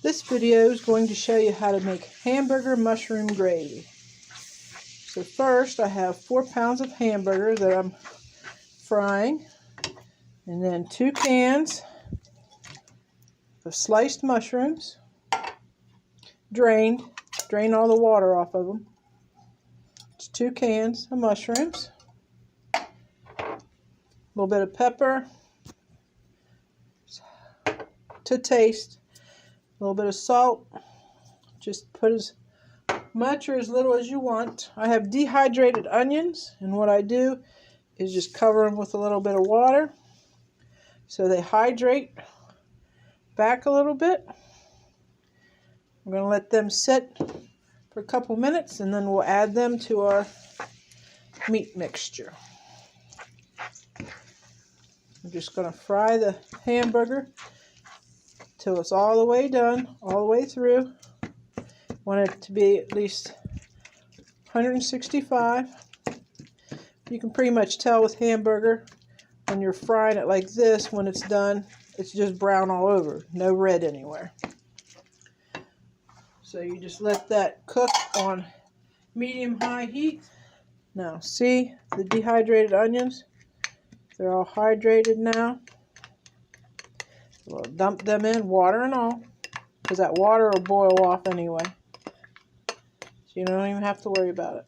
This video is going to show you how to make hamburger mushroom gravy. So first I have 4 pounds of hamburger that I'm frying, and then 2 cans of sliced mushrooms, drain all the water off of them. It's 2 cans of mushrooms, a little bit of pepper to taste, a little bit of salt. Just put as much or as little as you want. I have dehydrated onions, and what I do is just cover them with a little bit of water so they hydrate back a little bit. I'm going to let them sit for a couple minutes, and then we'll add them to our meat mixture. I'm just going to fry the hamburger till it's all the way done, all the way through. Want it to be at least 165. You can pretty much tell with hamburger when you're frying it like this, when it's done, it's just brown all over, no red anywhere. So you just let that cook on medium-high heat. Now see the dehydrated onions? They're all hydrated now. We'll dump them in, water and all, because that water will boil off anyway. So you don't even have to worry about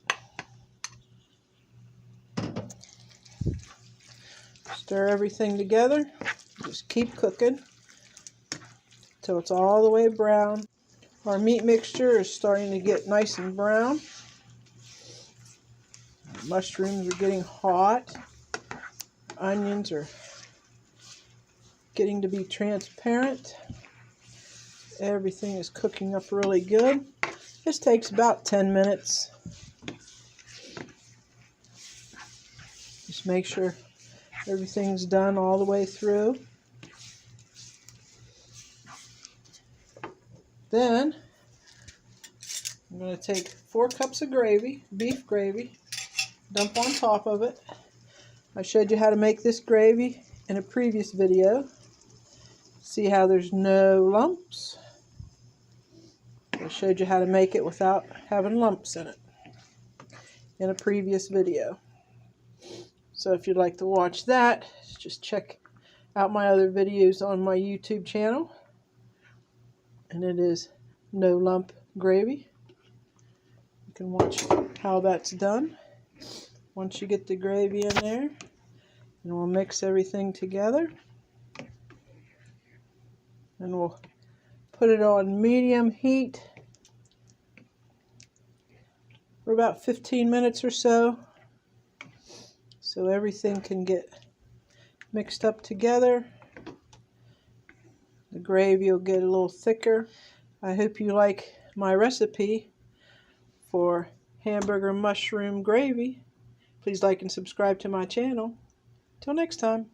it. Stir everything together. Just keep cooking till it's all the way brown. Our meat mixture is starting to get nice and brown. The mushrooms are getting hot. Onions are getting to be transparent. Everything is cooking up really good. This takes about 10 minutes. Just make sure everything's done all the way through. Then I'm going to take 4 cups of gravy, beef gravy, dump on top of it. I showed you how to make this gravy in a previous video. See how there's no lumps? I showed you how to make it without having lumps in it in a previous video. So if you'd like to watch that, just check out my other videos on my YouTube channel. And it is no lump gravy. You can watch how that's done. Once you get the gravy in there, and we'll mix everything together. And we'll put it on medium heat for about 15 minutes or so everything can get mixed up together. The gravy will get a little thicker. I hope you like my recipe for hamburger mushroom gravy. Please like and subscribe to my channel. Till next time.